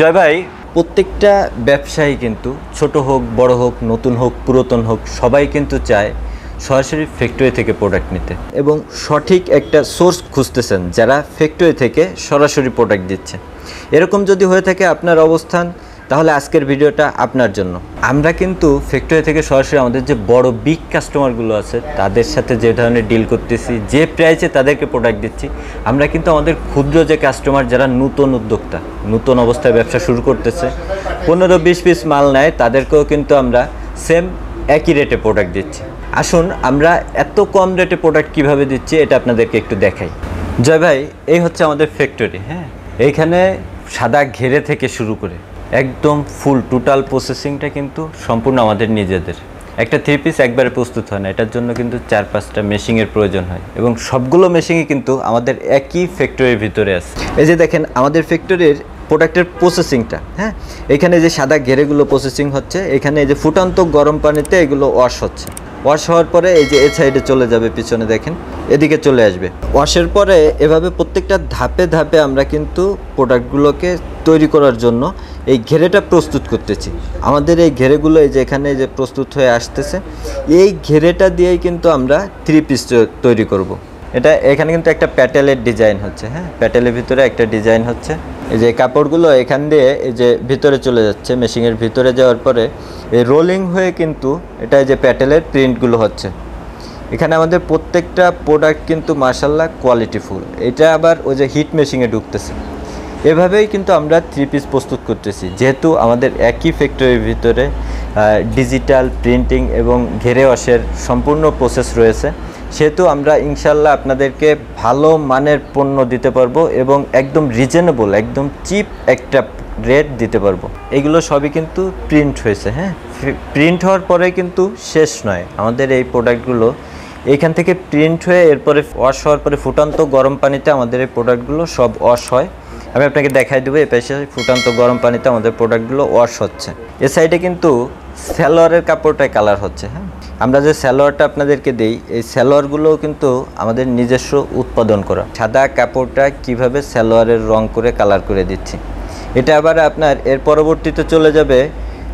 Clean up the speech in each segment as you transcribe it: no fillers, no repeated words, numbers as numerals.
জয় ভাই, প্রত্যেকটা ব্যবসায়ী কিন্তু ছোট হোক বড় হোক নতুন হোক পুরাতন হোক সবাই কিন্তু চায় সরাসরি ফ্যাক্টরি থেকে প্রোডাক্ট নিতে এবং সঠিক একটা সোর্স খুঁজতেছেন যারা ফ্যাক্টরি থেকে সরাসরি প্রোডাক্ট দিচ্ছে। এরকম যদি হয়ে থাকে আপনার অবস্থান, তাহলে আজকের ভিডিওটা আপনার জন্য। আমরা কিন্তু ফ্যাক্টরি থেকে সরাসরি আমাদের যে বড় বিগ কাস্টমারগুলো আছে তাদের সাথে যে ধরনের ডিল করতেছি, যে প্রাইসে তাদেরকে প্রোডাক্ট দিচ্ছি, আমরা কিন্তু আমাদের ক্ষুদ্র যে কাস্টমার যারা নতুন উদ্যোক্তা, নতুন অবস্থায় ব্যবসা শুরু করতেছে, 15-20 পিস মাল নেয়, তাদেরকেও কিন্তু আমরা সেম একই রেটে প্রোডাক্ট দিচ্ছি। আসুন আমরা এত কম রেটে প্রোডাক্ট কিভাবে দিচ্ছি এটা আপনাদেরকে একটু দেখাই। জয় ভাই, এই হচ্ছে আমাদের ফ্যাক্টরি। হ্যাঁ, এইখানে সাদা ঘেরে থেকে শুরু করে একদম ফুল টোটাল প্রসেসিংটা কিন্তু সম্পূর্ণ আমাদের নিজেদের। একটা 3 পিস একবারে প্রস্তুত হয় না, এটার জন্য কিন্তু 4-5টা মেশিনের প্রয়োজন হয় এবং সবগুলো মেশিনই কিন্তু আমাদের একই ফ্যাক্টরির ভিতরে আছে। এই যে দেখেন আমাদের ফ্যাক্টরির প্রোডাক্টের প্রসেসিংটা। হ্যাঁ, এখানে যে সাদা ঘেরেগুলো প্রসেসিং হচ্ছে, এখানে এই যে ফুটান্ত গরম পানিতে এগুলো ওয়াশ হচ্ছে। ওয়াশ হওয়ার পরে এই যে এ সাইডে চলে যাবে, পিছনে দেখেন এদিকে চলে আসবে। ওয়াশের পরে এভাবে প্রত্যেকটা ধাপে ধাপে আমরা কিন্তু প্রোডাক্টগুলোকে তৈরি করার জন্য এই ঘেরেটা প্রস্তুত করতেছি। আমাদের এই ঘেরেগুলো এই যে এখানে যে প্রস্তুত হয়ে আসতেছে, এই ঘেরেটা দিয়েই কিন্তু আমরা 3 পিস তৈরি করব। এটা এখানে কিন্তু একটা প্যাটেলের ডিজাইন হচ্ছে। হ্যাঁ, প্যাটেলের ভিতরে একটা ডিজাইন হচ্ছে। এই যে কাপড়গুলো এখান দিয়ে এই যে ভিতরে চলে যাচ্ছে, মেশিনের ভিতরে যাওয়ার পরে এই রোলিং হয়ে কিন্তু এটা এই যে প্যাটেলের প্রিন্টগুলো হচ্ছে। এখানে আমাদের প্রত্যেকটা প্রোডাক্ট কিন্তু মাশাআল্লাহ কোয়ালিটিফুল। এটা আবার ওই যে হিট মেশিনে ঢুকতেছে। এভাবেই কিন্তু আমরা 3 পিস প্রস্তুত করতেছি। যেহেতু আমাদের একই ফ্যাক্টরির ভিতরে ডিজিটাল প্রিন্টিং এবং ঘেরে ওয়াশের সম্পূর্ণ প্রসেস রয়েছে, সেহেতু আমরা ইনশাল্লাহ আপনাদেরকে ভালো মানের পণ্য দিতে পারবো এবং একদম রিজনেবল, একদম চিপ একটা রেট দিতে পারবো। এগুলো সবই কিন্তু প্রিন্ট হয়েছে। হ্যাঁ, প্রিন্ট হওয়ার পরে কিন্তু শেষ নয়, আমাদের এই প্রোডাক্টগুলো এইখান থেকে প্রিন্ট হয়ে এরপরে ওয়াশ হওয়ার পরে ফুটান্ত গরম পানিতে আমাদের এই প্রোডাক্টগুলো সব ওয়াশ হয়। আমি আপনাকে দেখাই দেবো, এ পাশে ফুটান্ত গরম পানিতে আমাদের প্রোডাক্টগুলো ওয়াশ হচ্ছে। এ সাইডে কিন্তু সালোয়ারের কাপড়টায় কালার হচ্ছে। হ্যাঁ, আমরা যে সালোয়ারটা আপনাদেরকে দিই, এই সালোয়ারগুলোও কিন্তু আমাদের নিজস্ব উৎপাদন করা। সাদা কাপড়টা কিভাবে সালোয়ারের রং করে কালার করে দিচ্ছি, এটা আবার আপনার এর পরবর্তীতে চলে যাবে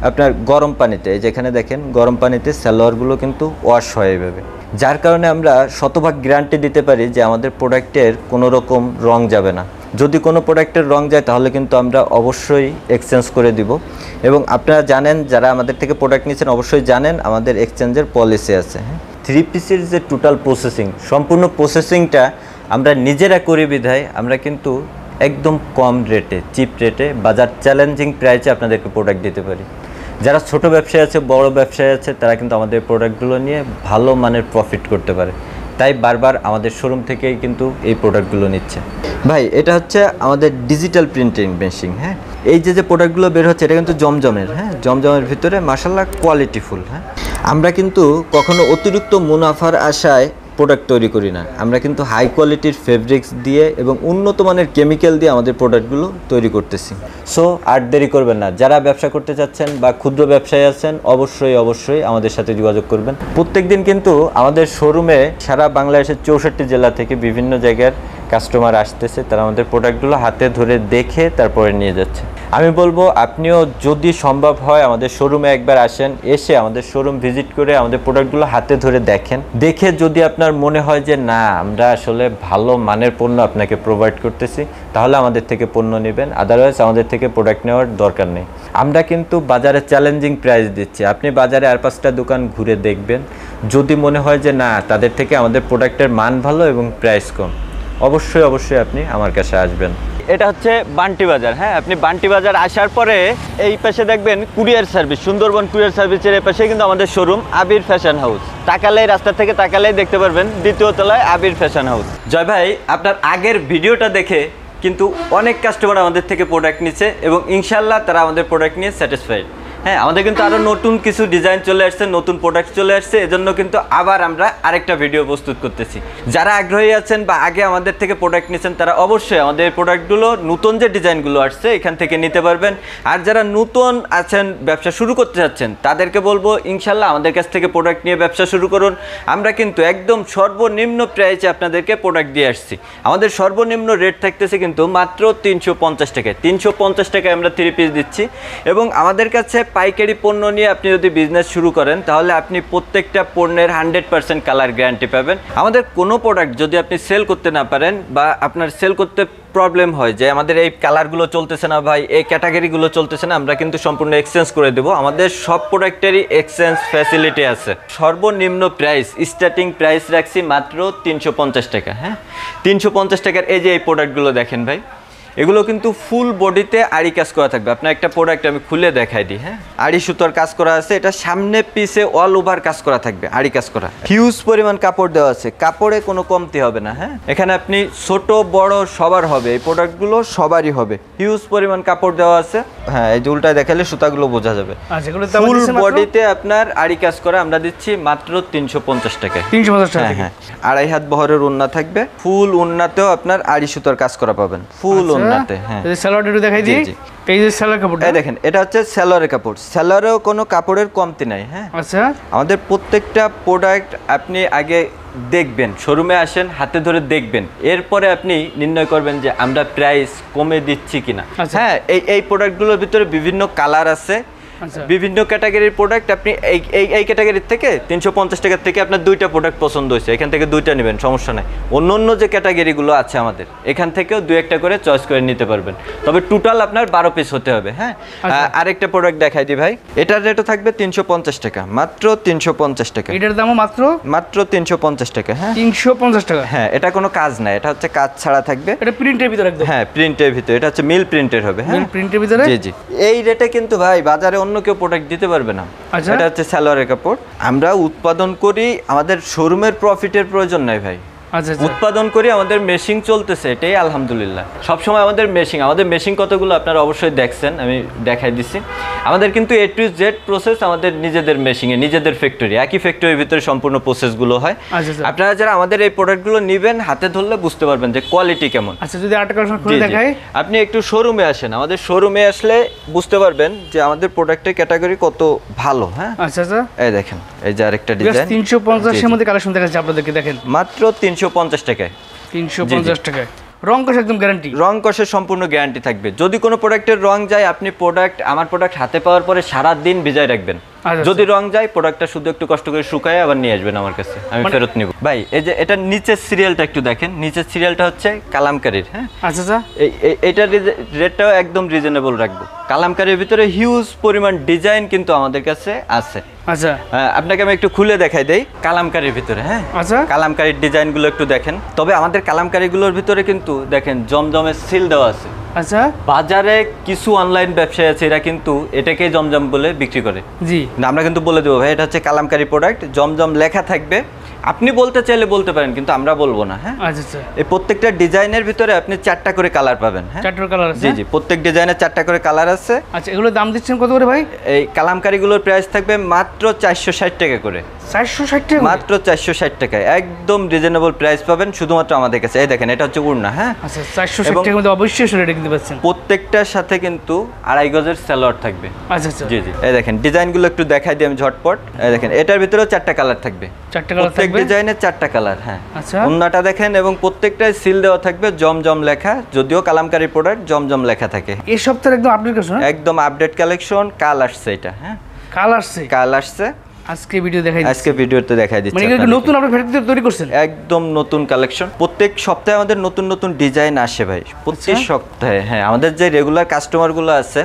আপনার গরম পানিতে। এই যেখানে দেখেন গরম পানিতে সালোয়ারগুলো কিন্তু ওয়াশ হয় এভাবে, যার কারণে আমরা শতভাগ গ্যারান্টি দিতে পারি যে আমাদের প্রোডাক্টের কোনো রকম রং যাবে না। যদি কোনো প্রোডাক্টের রং যায় তাহলে কিন্তু আমরা অবশ্যই এক্সচেঞ্জ করে দিব। এবং আপনারা জানেন, যারা আমাদের থেকে প্রোডাক্ট নিচ্ছেন অবশ্যই জানেন আমাদের এক্সচেঞ্জের পলিসি আছে। হ্যাঁ, 3 পিসের যে টোটাল প্রসেসিং, সম্পূর্ণ প্রসেসিংটা আমরা নিজেরা করি বিধায় আমরা কিন্তু একদম কম রেটে, চিপ রেটে, বাজার চ্যালেঞ্জিং প্রাইসে আপনাদেরকে প্রোডাক্ট দিতে পারি। যারা ছোট ব্যবসায়ী আছে, বড় ব্যবসায়ী আছে, তারা কিন্তু আমাদের প্রোডাক্টগুলো নিয়ে ভালো মানের প্রফিট করতে পারে। তাই বারবার আমাদের শোরুম থেকেই কিন্তু এই প্রোডাক্টগুলো নিচ্ছে। ভাই, এটা হচ্ছে আমাদের ডিজিটাল প্রিন্টিং মেশিন। হ্যাঁ, এই যে প্রোডাক্টগুলো বের হচ্ছে এটা কিন্তু জমজমের। হ্যাঁ, জমজমের ভিতরে মাশাআল্লাহ কোয়ালিটিফুল। হ্যাঁ, আমরা কিন্তু কখনো অতিরিক্ত মুনাফার আশায় প্রোডাক্ট তৈরি করি না। আমরা কিন্তু হাই কোয়ালিটির ফেব্রিক্স দিয়ে এবং উন্নত মানের কেমিক্যাল দিয়ে আমাদের প্রোডাক্টগুলো তৈরি করতেছি। সো আর দেরি করবেন না, যারা ব্যবসা করতে চাচ্ছেন বা ক্ষুদ্র ব্যবসায়ী আছেন অবশ্যই আমাদের সাথে যোগাযোগ করবেন। প্রত্যেকদিন কিন্তু আমাদের শোরুমে সারা বাংলাদেশের 64 জেলা থেকে বিভিন্ন জায়গার কাস্টমার আসতেছে, তারা আমাদের প্রোডাক্টগুলো হাতে ধরে দেখে তারপরে নিয়ে যাচ্ছে। আমি বলবো আপনিও যদি সম্ভব হয় আমাদের শোরুমে একবার আসেন, এসে আমাদের শোরুম ভিজিট করে আমাদের প্রোডাক্টগুলো হাতে ধরে দেখেন। দেখে যদি আপনার মনে হয় যে না, আমরা আসলে ভালো মানের পণ্য আপনাকে প্রোভাইড করতেছি, তাহলে আমাদের থেকে পণ্য নেবেন। আদারওয়াইজ আমাদের থেকে প্রোডাক্ট নেওয়ার দরকার নেই। আমরা কিন্তু বাজারে চ্যালেঞ্জিং প্রাইস দিচ্ছি। আপনি বাজারে আর 5টা দোকান ঘুরে দেখবেন, যদি মনে হয় যে না, তাদের থেকে আমাদের প্রোডাক্টের মান ভালো এবং প্রাইস কম, অবশ্যই আপনি আমার কাছে আসবেন। এটা হচ্ছে বান্টি বাজার। হ্যাঁ, আপনি বান্টি বাজার আসার পরে এই পাশে দেখবেন কুরিয়ার সার্ভিস, সুন্দরবন কুরিয়ার সার্ভিসের এই পাশে কিন্তু আমাদের শোরুম আবির ফ্যাশন হাউস। তাকালেই, রাস্তা থেকে তাকালেই দেখতে পারবেন 2য় তলায় আবির ফ্যাশন হাউস। জয় ভাই, আপনার আগের ভিডিওটা দেখে কিন্তু অনেক কাস্টমার আমাদের থেকে প্রোডাক্ট নিচ্ছে এবং ইনশাল্লাহ তারা আমাদের প্রোডাক্ট নিয়ে স্যাটিসফাইড। হ্যাঁ, আমাদের কিন্তু আরো নতুন কিছু ডিজাইন চলে আসছে, নতুন প্রোডাক্ট চলে আসছে, এজন্য কিন্তু আবার আমরা আরেকটা ভিডিও প্রস্তুত করতেছি। যারা আগ্রহী আছেন বা আগে আমাদের থেকে প্রোডাক্ট নিয়েছেন তারা অবশ্যই আমাদের এই প্রোডাক্টগুলো নতুন যে ডিজাইনগুলো আসছে এখান থেকে নিতে পারবেন। আর যারা নতুন আছেন, ব্যবসা শুরু করতে যাচ্ছেন, তাদেরকে বলবো ইনশাল্লাহ আমাদের কাছ থেকে প্রোডাক্ট নিয়ে ব্যবসা শুরু করুন। আমরা কিন্তু একদম সর্বনিম্ন প্রাইসে আপনাদেরকে প্রোডাক্ট দিয়ে আসছি। আমাদের সর্বনিম্ন রেট থাকতেছে কিন্তু মাত্র 350 টাকায়। 350 টাকায় আমরা 3 পিস দিচ্ছি। এবং আমাদের কাছে পাইকারি পণ্য নিয়ে আপনি যদি বিজনেস শুরু করেন তাহলে আপনি প্রত্যেকটা পণ্যের 100% কালার গ্যারান্টি পাবেন। আমাদের কোনো প্রোডাক্ট যদি আপনি সেল করতে না পারেন বা আপনার সেল করতে প্রবলেম হয় যে আমাদের এই কালারগুলো চলতেছে না ভাই, এই ক্যাটাগরিগুলো চলতেছে না, আমরা কিন্তু সম্পূর্ণ এক্সচেঞ্জ করে দেবো। আমাদের সব প্রোডাক্টেরই এক্সচেঞ্জ ফ্যাসিলিটি আছে। সর্বনিম্ন প্রাইস, স্টার্টিং প্রাইস রাখছি মাত্র 350 টাকা। হ্যাঁ, 350 টাকার এই যে এই প্রোডাক্টগুলো দেখেন ভাই, এগুলো কিন্তু ফুল বডিতে আড়ি কাজ করা থাকবে। আপনার একটা প্রোডাক্ট আমি খুলে দেখাই দিই। হ্যাঁ, আড়ি সুতোর কাজ করা আছে, এটা সামনে পিছে অল ওভার কাজ করা থাকবে, আড়ি কাজ করা। হিউজ পরিমাণ কাপড় দেওয়া আছে, কাপড়ে কোনো কমতি হবে না। হ্যাঁ, এখানে আপনি ছোট বড় সবার হবে, এই প্রোডাক্টগুলো সবারই হবে। হিউজ পরিমাণ কাপড় দেওয়া আছে। হ্যাঁ, এই যে উল্টায় দেখালে সুতাগুলো বোঝা যাবে। ফুল বডিতে আপনার আড়ি কাজ করা আমরা দিচ্ছি মাত্র 350 টাকায়। 350 টাকা। হ্যাঁ, 2.5 হাত বহরের ওড়না থাকবে, ফুল ওড়নাতেও আপনার আড়ি সুতোর কাজ করা পাবেন, ফুল ওড়নাতে। হ্যাঁ, এই সালোয়ারটা একটু দেখাই দিই। এই যে সালোয়ার কাপড়, এই দেখেন, এটা হচ্ছে সালোয়ারের কাপড়। সালোয়ারেও কোনো কাপড়ের কমতি নাই। হ্যাঁ, আচ্ছা, আমাদের প্রত্যেকটা প্রোডাক্ট আপনি আগে দেখবেন, শোরুমে আসেন, হাতে ধরে দেখবেন, এরপরে আপনি নির্ণয় করবেন যে আমরা প্রাইস কমে দিচ্ছি কিনা। হ্যাঁ, এই প্রোডাক্টগুলোর ভিতরে বিভিন্ন কালার আছে, বিভিন্ন ক্যাটাগরির প্রোডাক্ট। আপনি এই ক্যাটাগরির থেকে 350 টাকার থেকে আপনার 2টা প্রোডাক্ট পছন্দ হয়েছে, এখান থেকে 2টা নেবেন, সমস্যা নাই। অন্য যে ক্যাটাগরিগুলো আছে আমাদের, এখান থেকেও 2-1টা করে চয়েস করে নিতে পারবেন। তবে টোটাল আপনার 12 পিস হতে হবে। হ্যাঁ, আরেকটা প্রোডাক্ট দেখাই দিই ভাই, এটার রেটও থাকবে 350 টাকা, মাত্র 350 টাকা। এটার দামও মাত্র 350 টাকা। হ্যাঁ, 350 টাকা। হ্যাঁ, এটা কোনো কাজ নাই, এটা হচ্ছে কাজ ছাড়া থাকবে। এটা প্রিন্টের ভিতরে একদম। হ্যাঁ, প্রিন্টের ভিতরে, এটা হচ্ছে মিল প্রিন্টের হবে। হ্যাঁ, মিল প্রিন্টের ভিতরে। জি জি, এই রেটে কিন্তু ভাই বাজারে অন্য কেউ প্রোডাক্ট দিতে পারবে না। এটা হচ্ছে সালোয়ারের কাপড়, আমরা উৎপাদন করি, আমাদের শোরুমের প্রফিটের প্রয়োজন নাই ভাই। উৎপাদন করি, আমাদের মেশিন চলতেছে, এটাই আলহামদুলিল্লাহ। সবসময় আমাদের মেশিন কতগুলো আপনারা অবশ্যই দেখছেন, আমি দেখাই দিচ্ছি। আমাদের কিন্তু A to Z প্রসেস আমাদের নিজেদের মেশিনে, নিজেদের ফ্যাক্টরি, একই ফ্যাক্টরির ভিতরে সম্পূর্ণ প্রসেসগুলো হয়। আপনারা যারা আমাদের এই প্রোডাক্টগুলো নেবেন, হাতে ধরলে বুঝতে পারবেন যে কোয়ালিটি কেমন। আচ্ছা, যদি আরেকটা কালেকশন খুলে দেখাই, আপনি একটু শোরুমে আসেন, আমাদের শোরুমে আসলে বুঝতে পারবেন যে আমাদের প্রোডাক্টের ক্যাটাগরি কত ভালো। হ্যাঁ, আচ্ছা আচ্ছা, এই দেখেন, এই যে আরেকটা ডিজাইন 350 এর মধ্যে কালেকশন দেখাচ্ছি আপনাদেরকে, দেখেন মাত্র 350 টাকায়। 350 টাকায় রং কষ একদম গ্যারান্টি, রং কষের সম্পূর্ণ গ্যারান্টি থাকবে। যদি কোনো প্রোডাক্টের রং যায়, আপনি আমার প্রোডাক্ট হাতে পাওয়ার পরে সারা দিন ভিজায় রাখবেন। যদি রং যায়, প্রোডাক্টটা শুধু একটু কষ্ট করে শুকায় আবার নিয়ে আসবেন আমার কাছে, আমি ফেরত নিব। ভাই, এই যে এটার নিচের সিরিয়ালটা একটু দেখেন, নিচের সিরিয়ালটা হচ্ছে কালামকারীর। হ্যাঁ, আচ্ছা আচ্ছা, এইটার রেটটাও একদম রিজনেবল রাখবো। কালামকারীর ভিতরে হিউজ পরিমাণ ডিজাইন কিন্তু আমাদের কাছে আছে। আচ্ছা, আপনাকে আমি একটু খুলে দেখাই দেই কালামকারীর ভিতরে। হ্যাঁ, আচ্ছা, কালামকারীর ডিজাইনগুলো একটু দেখেন। তবে আমাদের কালামকারীগুলোর ভিতরে কিন্তু দেখেন জমজমের সিল দেওয়া আছে। আচ্ছা, বাজারে কিছু অনলাইন ব্যবসায়ী আছে, এরা কিন্তু এটাকে জমজম বলে বিক্রি করে। জি, আমরা কিন্তু বলে দেবো ভাই এটা হচ্ছে কালামকারী প্রোডাক্ট, জমজম লেখা থাকবে। আপনি বলতে চাইলে বলতে পারেন, কিন্তু আমরা বলবো না। হ্যাঁ, আচ্ছা আচ্ছা, এই প্রত্যেকটা ডিজাইনের ভিতরে আপনি 4টা করে কালার পাবেন। হ্যাঁ, 4টা কালার আছে। জি জি, প্রত্যেক ডিজাইনের 4টা করে কালার আছে। আচ্ছা, এগুলোর দাম দিচ্ছেন কত করে ভাই? এই কালামকারীগুলোর প্রাইস থাকবে মাত্র 460 টাকা করে। 460 টাকা, মাত্র 460 টাকায় একদম রিজনেবল প্রাইস পাবেন শুধুমাত্র আমাদের কাছে। এই দেখেন, এটা হচ্ছে উড়না। হ্যাঁ, আচ্ছা, 460 টাকার মধ্যে অবশ্যই রেটে কিনতে পাচ্ছেন। প্রত্যেকটার সাথে কিন্তু 2.5 গজের সালোয়ার থাকবে। আচ্ছা আচ্ছা, জি জি, এই দেখেন ডিজাইনগুলো একটু দেখাই দিই আমি ঝটপট। এই দেখেন, এটার ভিতরেও 4টা কালার থাকবে, 4টা কালার থাকবে, প্রত্যেক ডিজাইনের 4টা কালার। হ্যাঁ, আচ্ছা, উন্নাটা দেখেন, এবং প্রত্যেকটায় সিল দেওয়া থাকবে, জমজম লেখা। যদিও কালামকারী প্রোডাক্ট, জমজম লেখা থাকে। এই সপ্তাহে একদম আপডেট কালেকশন, একদম আপডেট কালেকশন। কাল আসছে এটা। হ্যাঁ, কাল আসছে। আজকে ভিডিওতে দেখাই দিচ্ছি। মানে নতুন আপনি ফ্যাক্টরিতে তৈরি করছেন? একদম নতুন কালেকশন। প্রত্যেক সপ্তাহে আমাদের নতুন নতুন ডিজাইন আসে ভাই, প্রত্যেক সপ্তাহে। হ্যাঁ, আমাদের যে রেগুলার কাস্টমারগুলো আছে,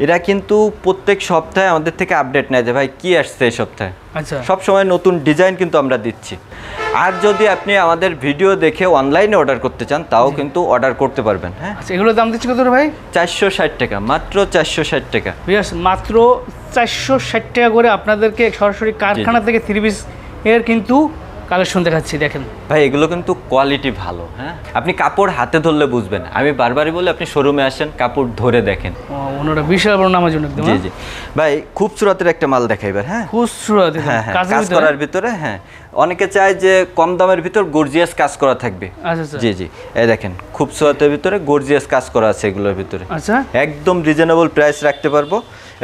এরা কিন্তু প্রত্যেক সপ্তাহে আমাদের থেকে আপডেট নেয় যে ভাই কি আসছে এই সপ্তাহে। আচ্ছা, সব সময় নতুন ডিজাইন কিন্তু আমরা দিচ্ছি। আর যদি আপনি আমাদের ভিডিও দেখে অনলাইনে অর্ডার করতে চান, তাও কিন্তু অর্ডার করতে পারবেন। হ্যাঁ, আচ্ছা, এগুলোর দাম দিচ্ছি কত ভাই? 460 টাকা, মাত্র 460 টাকা। মাত্র 460 টাকা করে আপনাদেরকে সরাসরি কারখানা থেকে 3 পিস এর কিন্তু কালেকশন দেখাচ্ছি, দেখেন ভাই এগুলো কিন্তু কোয়ালিটি ভালো। হ্যাঁ, আপনি কাপড় হাতে ধরলে বুঝবেন। আমি বারবারই বলি আপনি শোরুমে আসেন, কাপড় ধরে দেখেন। ওনারা বিশাল বড় নামার জন্য একদম। জি জি ভাই, খুবসুরতের একটা মাল দেখাইবার। হ্যাঁ, খুবসুরত, হ্যাঁ হ্যাঁ, কাজ করার ভিতরে। হ্যাঁ, অনেকে চায় যে কম দামের ভিতর গর্জিয়াস কাজ করা থাকবে। আচ্ছা জি জি, এই দেখেন খুবসুরতের ভিতরে গর্জিয়াস কাজ করা আছে এগুলোর ভিতরে। আচ্ছা, একদম রিজনেবল প্রাইস রাখতে পারবো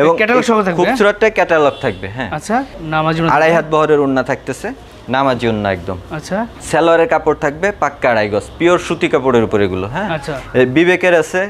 এবং ক্যাটালগ সহ থাকবে। খুবসুরতটা ক্যাটালগ থাকবে। হ্যাঁ, আচ্ছা, নামার জন্য 2.5 হাত বহরের ওড়না থাকতেছে, নামাজি ওড়না একদম। আচ্ছা, সালোয়ারের কাপড় থাকবে পাক্কা 2.5 গজ, পিওর সুতি কাপড়ের উপর এগুলো। হ্যাঁ, আচ্ছা, এই বিবেকের আছে,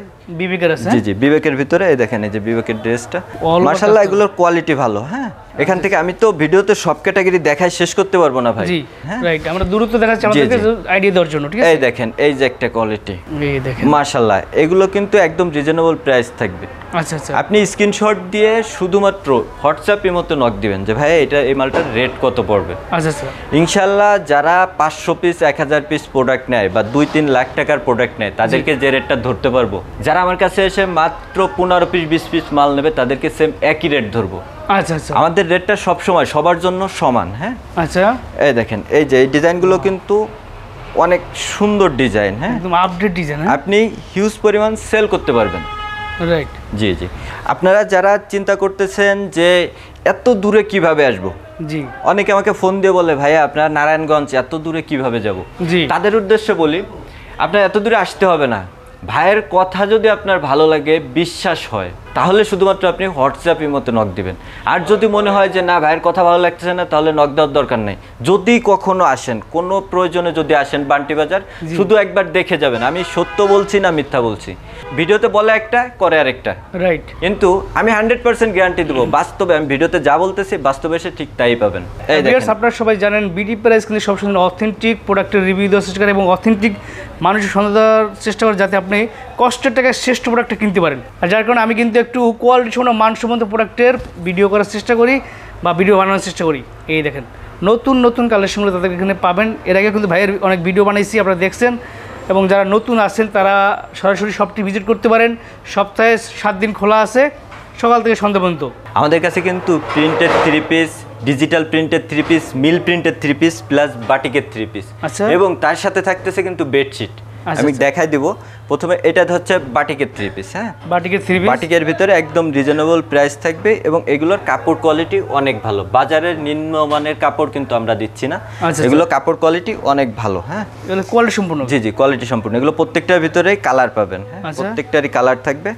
বিবেকের আছে। জি জি, বিবেকের ভিতরে এই দেখেন, এই যে বিবেকের ড্রেসটা All over মাশাআল্লাহ, custom। এগুলোর কোয়ালিটি ভালো। হ্যাঁ, এখান থেকে আমি তো ভিডিওতে সব ক্যাটাগরি দেখাই শেষ করতে পারবো না ভাই। জি, হ্যাঁ, রাইট, আমরা দূরত্ব দেখাচ্ছি আমাদেরকে আইডিয়া দেওয়ার জন্য, ঠিক আছে? এই দেখেন, এই যে একটা কোয়ালিটি, এই দেখেন, মাশাআল্লাহ, এগুলো কিন্তু একদম রিজনেবল প্রাইস থাকবে। আচ্ছা আচ্ছা, আপনি স্ক্রিনশট দিয়ে শুধুমাত্র হোয়াটসঅ্যাপের মতো নক দিবেন যে ভাই এটা এই মালটার রেট কত পড়বে। আচ্ছা আচ্ছা, ইনশাল্লাহ যারা 500 পিস 1000 পিস প্রোডাক্ট নেয় বা 2-3 লাখ টাকার প্রোডাক্ট নেয় তাদেরকে যে রেটটা ধরতে পারবো, যারা আমার কাছে এসে মাত্র 15 পিস 20 পিস মাল নেবে তাদেরকে সেম একই রেট ধরবো। আচ্ছা আচ্ছা, আমাদের রেটটা সবসময় সবার জন্য সমান। হ্যাঁ, আচ্ছা, এই দেখেন, এই যে এই ডিজাইনগুলো কিন্তু অনেক সুন্দর ডিজাইন। হ্যাঁ, একদম আপডেট ডিজাইন। আপনি হিউজ পরিমাণ সেল করতে পারবেন। রাইট, জি জি, আপনারা যারা চিন্তা করতেছেন যে এত দূরে কিভাবে আসবো, জি, অনেকে আমাকে ফোন দিয়ে বলে ভাইয়া আপনার নারায়ণগঞ্জ এত দূরে কিভাবে যাব। জি, তাদের উদ্দেশ্যে বলি আপনার এত দূরে আসতে হবে না। ভাইয়ের কথা যদি আপনার ভালো লাগে, বিশ্বাস হয়, তাহলে শুধুমাত্র আপনি হোয়াটসঅ্যাপের মতো নক দিবেন। আর যদি মনে হয় যে না ভাইয়ের কথা ভালো লাগতেছে না, তাহলে নক দেওয়ার দরকার নেই। যদি কখনো আসেন, কোনো প্রয়োজনে যদি আসেন বান্টি বাজার, শুধু একবার দেখে যাবেন। আমি সত্য বলছি না মিথ্যা বলছি, ভিডিওতে বলে একটা করে আরেকটা। রাইট, কিন্তু আমি 100% গ্যারান্টি দেবো, বাস্তবে আমি ভিডিওতে যা বলতেছি বাস্তবে এসে ঠিক তাই পাবেন। এই দেখেন, আপনারা সবাই জানেন বিডি প্রাইস কিন্তু সবসময় অথেন্টিক প্রোডাক্টের রিভিউ দেওয়ার চেষ্টা করে এবং অথেন্টিক মানুষের সন্ধান দেওয়ার চেষ্টা করে, যাতে আপনি কষ্টের টাকায় শ্রেষ্ঠ প্রোডাক্টটা কিনতে পারেন। আর যার কারণে আমি কিন্তু একটু কোয়ালিটি সম্পন্ন মানসম্মত প্রোডাক্টের ভিডিও করার চেষ্টা করি বা ভিডিও বানানোর চেষ্টা করি। এই দেখেন নতুন নতুন কালেকশনগুলো তাদের এখানে পাবেন। এর আগে কিন্তু ভাইয়ের অনেক ভিডিও বানাইছি, আপনারা দেখছেন। এবং যারা নতুন আছেন তারা সরাসরি শপটি ভিজিট করতে পারেন। সপ্তাহে 7 দিন খোলা আছে, সকাল থেকে সন্ধ্যা পর্যন্ত। আমাদের কাছে কিন্তু printed 3 piece, digital printed 3 piece, mill printed 3 piece plus বাটিকের 3 পিস, আচ্ছা, এবং তার সাথে থাকতেছে কিন্তু বেডশিট। আমি দেখাই দিব। প্রথমে এটা হচ্ছে বাটিকের 3 পিস। হ্যাঁ, বাটিকের 3 পিস, বাটিকের ভিতরে একদম রিজনেবল প্রাইস থাকবে এবং এগুলোর কাপড় কোয়ালিটি অনেক ভালো। বাজারের নিম্নমানের কাপড় কিন্তু আমরা দিচ্ছি না, এগুলো কাপড় কোয়ালিটি অনেক ভালো। হ্যাঁ, এগুলো কোয়ালিটি সম্পূর্ণ। জি জি, কোয়ালিটি সম্পূর্ণ। এগুলো প্রত্যেকটার ভিতরেই কালার পাবেন। হ্যাঁ, প্রত্যেকটারই কালার থাকবে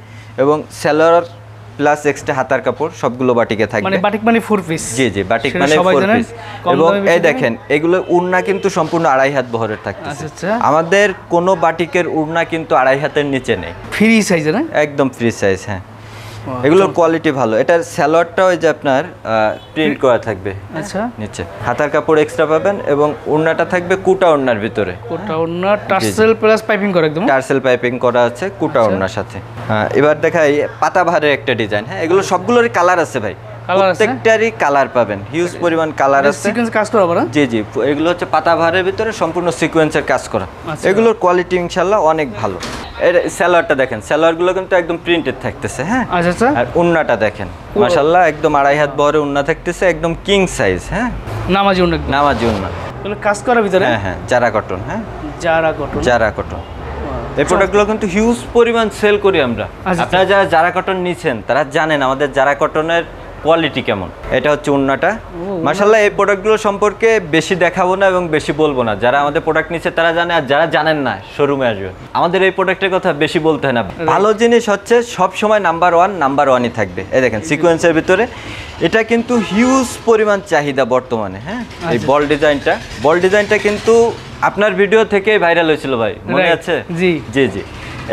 এবং সালোয়ার প্লাস এক্সট্রা হাতার কাপড় সবগুলো বাটিকে থাকবে। মানে বাটিক মানে 4 পিস। জি জি, বাটিক মানে 4 পিস। এবং এই দেখেন এগুলো উড়না কিন্তু সম্পূর্ণ 2.5 হাত বহরের থাকতেছে। আচ্ছা, আমাদের কোনো বাটিকের উড়না কিন্তু 2.5 হাতের নিচে নেই, ফ্রি সাইজে না, একদম ফ্রি সাইজ। হ্যাঁ, এগুলোর কোয়ালিটি ভালো। এটার সালোয়ারটা ওই যে আপনার প্রিন্ট করা থাকবে। আচ্ছা, নিচে হাতার কাপড় এক্সট্রা পাবেন এবং ওড়নাটা থাকবে কুটা ওড়নার ভিতরে। কুটা ওড়না টার্সেল প্লাস পাইপিং করা, একদম টার্সেল পাইপিং করা আছে কুটা ওড়নার সাথে। এবার দেখাই পাতাবাহারের একটা ডিজাইন। হ্যাঁ, এগুলো সবগুলোরই কালার আছে ভাই, প্রত্যেকটারই কালার পাবেন, হিউজ পরিমাণ কালার আছে। সিকোয়েন্স কাজ করা না? জি জি, এগুলো হচ্ছে পাতাবাহারের ভিতরে সম্পূর্ণ সিকোয়েন্সের কাজ করা। এগুলোর কোয়ালিটি ইনশাআল্লাহ অনেক ভালো। এর সালোয়ারটা দেখেন, সালোয়ারগুলো কিন্তু একদম প্রিন্টেড থাকতেছে। হ্যাঁ, আচ্ছা, আর উন্নাটা দেখেন মাশাআল্লাহ একদম 2.5 হাত বহরে উন্না থাকতেছে, একদম কিং সাইজ। হ্যাঁ, নামাজি উন্না, নামাজি উন্না। এগুলো কাজ করা ভিতরে। হ্যাঁ হ্যাঁ, জারা কটন। হ্যাঁ, জারা কটন, জারা কটন। এই প্রোডাক্টগুলো কিন্তু হিউজ পরিমাণ সেল করি আমরা। আপনারা যারা জারা কটন নিছেন তারা জানেন আমাদের জারা কটনের কোয়ালিটি কেমন। এটা হচ্ছে উন্নাটা। মাশাআল্লাহ এই প্রোডাক্টগুলো সম্পর্কে বেশি দেখাবো না এবং বেশি বলবো না। যারা আমাদের প্রোডাক্ট নিচ্ছে তারা জানে, আর যারা জানেন না শোরুমে আসবে। আমাদের এই প্রোডাক্টের কথা বেশি বলতে হয় না। ভালো জিনিস হচ্ছে সব সময় নাম্বার ওয়ানই থাকবে। এই দেখেন সিকোয়েন্সের ভিতরে এটা কিন্তু হিউজ পরিমাণ চাহিদা বর্তমানে। হ্যাঁ, এই বল ডিজাইনটা কিন্তু আপনার ভিডিও থেকে ভাইরাল হয়েছিল ভাই, মনে আছে? জি জি জি,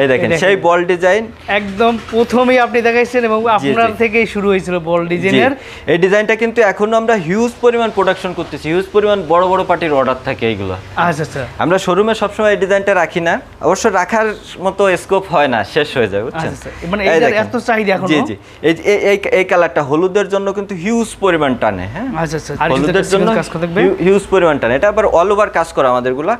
এই দেখেন সেই বল ডিজাইন একদম প্রথমেই আপনি দেখাইছেন এবং আপনার থেকেই শুরু হয়েছিল বল ডিজাইনের। এই ডিজাইনটা কিন্তু এখনো আমরা হিউজ পরিমাণ প্রোডাকশন করতেছি, হিউজ পরিমাণ বড় বড় পার্টির অর্ডার থাকে এইগুলো। আচ্ছা আচ্ছা, আমরা শোরুমে সবসময় এই ডিজাইনটা রাখি না, অবশ্য রাখার মতো স্কোপ হয় না, শেষ হয়ে যায়, বুঝছেন? মানে এটার এত চাহিদা এখনো। জি জি, এই কালারটা হলুদের জন্য কিন্তু হিউজ পরিমাণ টানে। হ্যাঁ, আচ্ছা আচ্ছা, হলুদের জন্য হিউজ পরিমাণ টানে। এটা আবার অল ওভার কাজ করা আমাদেরগুলা।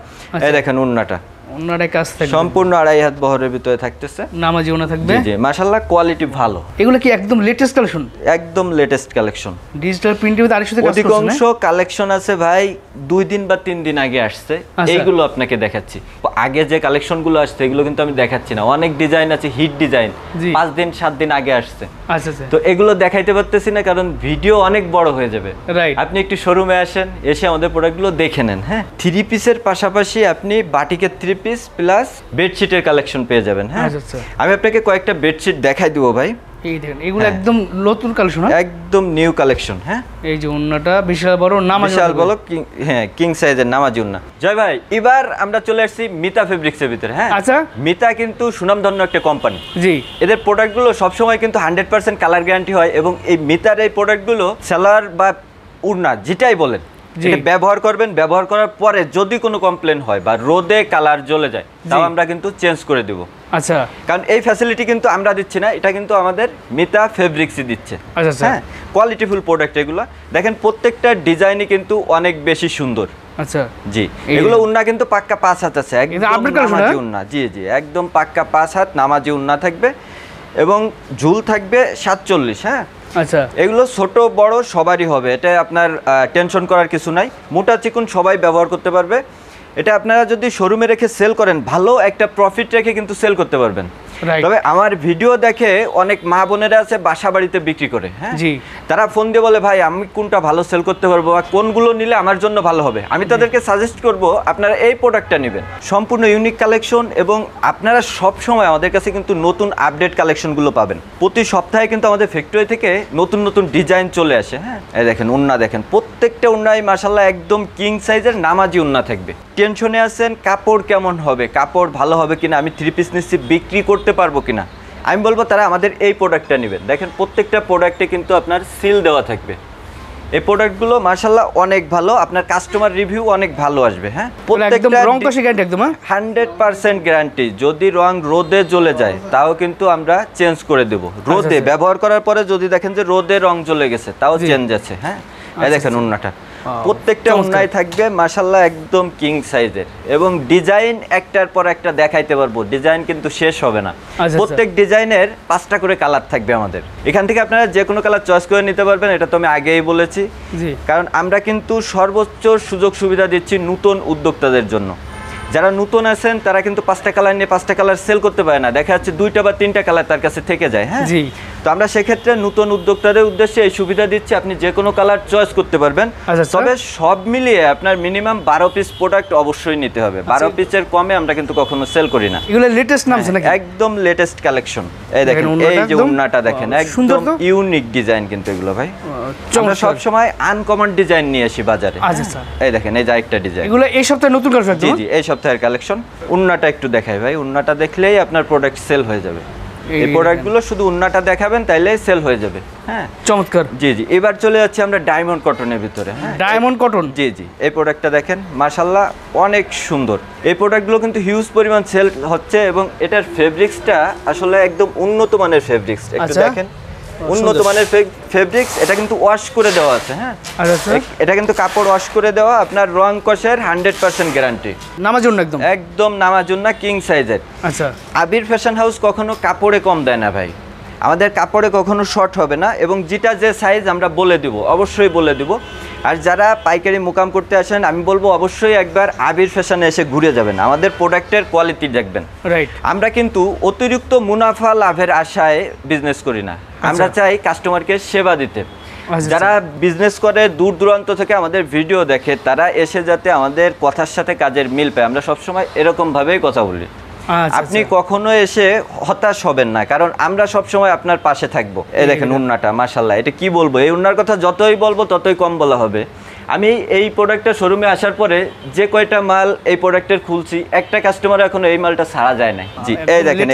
এই দেখেন উন্নাটা ওনারে কাজ থাকবে সম্পূর্ণ 2.5 হাত বহরের ভিতরে থাকতেছে, নামাজি ওনা থাকবে। জি জি মাশাআল্লাহ কোয়ালিটি ভালো। এগুলো কি একদম লেটেস্ট কালেকশন? একদম লেটেস্ট কালেকশন, ডিজিটাল প্রিন্টের মধ্যে আরেকটু কাজ করছেন। অধিকাংশ কালেকশন আছে ভাই 2 দিন বা 3 দিন আগে আসছে, এইগুলো আপনাকে দেখাচ্ছি। আগে যে কালেকশনগুলো আসছে এগুলো কিন্তু আমি দেখাচ্ছি না, অনেক ডিজাইন আছে হিট ডিজাইন 5 দিন 7 দিন আগে আসছে। আচ্ছা আচ্ছা, তো এগুলো দেখাইতে পারতেছি না কারণ ভিডিও অনেক বড় হয়ে যাবে। রাইট, আপনি একটু শোরুমে আসেন, এসে আমাদের প্রোডাক্টগুলো দেখে নেন। হ্যাঁ, 3 পিসের পাশাপাশি আপনি বাটিকের 3 পিস প্লাস বেডশিটের কালেকশন পেয়ে যাবেন। হ্যাঁ, আচ্ছা, আমি আপনাকে কয়েকটা বেডশিট দেখাই দিব ভাই। এই দেখেন এগুলো একদম নতুন কালেকশন, একদম নিউ কালেকশন। হ্যাঁ, এই যে ওন্নাটা বিশাল বড় নামাজি, বিশাল বড় হ্যাঁ কিং সাইজের নামাজি ওন্না। জয় ভাই, এবার আমরা চলে আসছি মিতা ফেব্রিক্সের ভিতরে। হ্যাঁ আচ্ছা, মিতা কিন্তু সুনামধন্য একটা কোম্পানি। জি, এদের প্রোডাক্টগুলো সবসময় কিন্তু 100% কালার গ্যারান্টি হয় এবং এই মিতার এই প্রোডাক্টগুলো সেলার বা উড়না যেটাই বলেন এটা ব্যবহার করবেন, ব্যবহার করার পরে যদি কোনো কমপ্লেন হয় বা রোদে কালার জ্বলে যায় তাও আমরা কিন্তু চেঞ্জ করে দেব। আচ্ছা, কারণ এই ফ্যাসিলিটি কিন্তু আমরা দিচ্ছি না, এটা কিন্তু আমাদের মিতা ফেব্রিক্সই দিচ্ছে। আচ্ছা, হ্যাঁ, কোয়ালিটিফুল প্রোডাক্ট এগুলো। দেখেন প্রত্যেকটা ডিজাইনই কিন্তু অনেক বেশি সুন্দর। আচ্ছা, জি, এগুলো উন্না কিন্তু পাক্কা 5 হাত আছে, একদম নামাজি উন্না। জি জি, একদম পাক্কা 5 হাত নামাজি উন্না থাকবে এবং ঝুল থাকবে 47। হ্যাঁ, আচ্ছা, এগুলো ছোট বড় সবারই হবে, এটা আপনার টেনশন করার কিছু নাই। মোটা চিকুন সবাই ব্যবহার করতে পারবে। এটা আপনারা যদি শোরুমে রেখে সেল করেন ভালো একটা প্রফিট রেখে কিন্তু সেল করতে পারবেন। তবে আমার ভিডিও দেখে অনেক মা বোনেরা আছে বাসা বাড়িতে বিক্রি করে। হ্যাঁ, তারা ফোন দিয়ে বলে ভাই আমি কোনটা ভালো সেল করতে পারবো বা কোনগুলো নিলে আমার জন্য ভালো হবে। আমি তাদেরকে সাজেস্ট করব আপনারা এই প্রোডাক্টটা নেবেন, সম্পূর্ণ ইউনিক কালেকশন এবং আপনারা সব সময় আমাদের কাছে কিন্তু নতুন আপডেট কালেকশনগুলো পাবেন। প্রতি সপ্তাহে কিন্তু আমাদের ফ্যাক্টরি থেকে নতুন নতুন ডিজাইন চলে আসে। হ্যাঁ, এই দেখেন উন্না, দেখেন প্রত্যেকটা উন্নাই মাশাআল্লাহ একদম কিং সাইজের নামাজি উন্না থাকবে। টেনশনে আছেন কাপড় কেমন হবে, কাপড় ভালো হবে কিনা, আমি 3 পিস নিচ্ছি বিক্রি করতে পারবো কিনা, আমি বলবো তারা আমাদের এই প্রোডাক্টটা নেবেন। দেখেন প্রত্যেকটা প্রোডাক্টে কিন্তু আপনার সিল দেওয়া থাকবে। এই প্রোডাক্টগুলো মাশাআল্লাহ অনেক ভালো, আপনার কাস্টমার রিভিউ অনেক ভালো আসবে। হ্যাঁ, প্রত্যেকটা রং কষে গ্যারান্টি একদম 100% গ্যারান্টি। যদি রং রোদে জ্বলে যায় তাও কিন্তু আমরা চেঞ্জ করে দেব। রোদে ব্যবহার করার পরে যদি দেখেন যে রোদে রং জ্বলে গেছে তাও চেঞ্জ আছে। হ্যাঁ, এই দেখেন উন্নাটা প্রত্যেকটা উন্নায় থাকবে মাশাআল্লাহ একদম কিং সাইজের এবং ডিজাইন একটার পর একটা দেখাইতে পারবো, ডিজাইন কিন্তু শেষ হবে না। প্রত্যেক ডিজাইনের 5টা করে কালার থাকবে আমাদের এখান থেকে, আপনারা যে কোনো কালার চয়েস করে নিতে পারবেন। এটা তো আমি আগেই বলেছি, কারণ আমরা কিন্তু সর্বোচ্চ সুযোগ সুবিধা দিচ্ছি নতুন উদ্যোক্তাদের জন্য। যারা নতুন আছেন তারা কিন্তু 5টা কালার নিয়ে 5টা কালার সেল করতে পারে না, দেখা যাচ্ছে 2টা বা 3টা কালার তার কাছে থেকে যায়। হ্যাঁ, তো আমরা সেক্ষেত্রে নতুন উদ্যোক্তাদের উদ্দেশ্যে এই সুবিধা দিচ্ছি, আপনি যে কোনো কালার চয়েস করতে পারবেন। তবে সব মিলিয়ে আপনার মিনিমাম 12 পিস প্রোডাক্ট অবশ্যই নিতে হবে। 12 পিসের কমে আমরা কিন্তু কখনো সেল করি না। এগুলো লেটেস্ট নামছে নাকি? একদম লেটেস্ট কালেকশন। এই দেখেন এই যে উন্নাটা দেখেন একদম ইউনিক ডিজাইন কিন্তু এগুলো ভাই আমরা সব সময় আনকমন ডিজাইন নিয়ে আসি বাজারে। আচ্ছা, এই দেখেন এই যে আরেকটা ডিজাইন, এগুলো এই সপ্তাহে নতুন কালেকশন। জি জি, এই সপ্তাহের কালেকশন। উন্নাটা একটু দেখাই ভাই, উন্নাটা দেখলেই আপনার প্রোডাক্ট সেল হয়ে যাবে। এই প্রোডাক্টগুলো শুধু উন্নাটা দেখাবেন তাইলেই সেল হয়ে যাবে। হ্যাঁ, চমৎকার। জি জি, এবার চলে যাচ্ছি আমরা ডায়মন্ড কটনের ভিতরে। হ্যাঁ, ডায়মন্ড কটন। জি জি, এই প্রোডাক্টটা দেখেন মাশাআল্লাহ অনেক সুন্দর। এই প্রোডাক্টগুলো কিন্তু হিউজ পরিমাণ সেল হচ্ছে এবং এটার ফেব্রিক্সটা আসলে একদম উন্নত মানের ফেব্রিক্স। একটু দেখেন উন্নত মানের ফেব্রিক্স, এটা কিন্তু ওয়াশ করে দেওয়া আছে। হ্যাঁ, এটা কিন্তু কাপড় ওয়াশ করে দেওয়া, আপনার রং কষের 100% গ্যারান্টি। নামাজুন একদম একদম নামাজুন না, কিং সাইজের। আচ্ছা, আবির ফ্যাশন হাউস কখনো কাপড়ে কম দেয় না ভাই, আমাদের কাপড়ে কখনো শর্ট হবে না এবং যেটা যে সাইজ আমরা বলে দিব, অবশ্যই বলে দিব। আর যারা পাইকারি মুকাম করতে আসেন আমি বলবো অবশ্যই একবার আবির ফ্যাশনে এসে ঘুরে যাবেন, আমাদের প্রোডাক্টের কোয়ালিটি দেখবেন। আমরা কিন্তু অতিরিক্ত মুনাফা লাভের আশায় বিজনেস করি না, আমরা চাই কাস্টমারকে সেবা দিতে। যারা বিজনেস করে দূর দূরান্ত থেকে আমাদের ভিডিও দেখে তারা এসে যাতে আমাদের কথার সাথে কাজের মিল পায়, আমরা সবসময় এরকম ভাবেই কথা বলি। আপনি কখনো এসে হতাশ হবেন না, কারণ আমরা সব সময় আপনার পাশে থাকবো। এই দেখেন উন্নাটা মাশাআল্লাহ, এটা কি বলবো, এই উন্নার কথা যতই বলবো ততই কম বলা হবে। আমি এই প্রোডাক্টটা শোরুমে আসার পরে যে কয়টা মাল এই প্রোডাক্টের খুলছি, একটা কাস্টমার এখনো এই মালটা ছাড়া যায় না। জি, এই দেখেন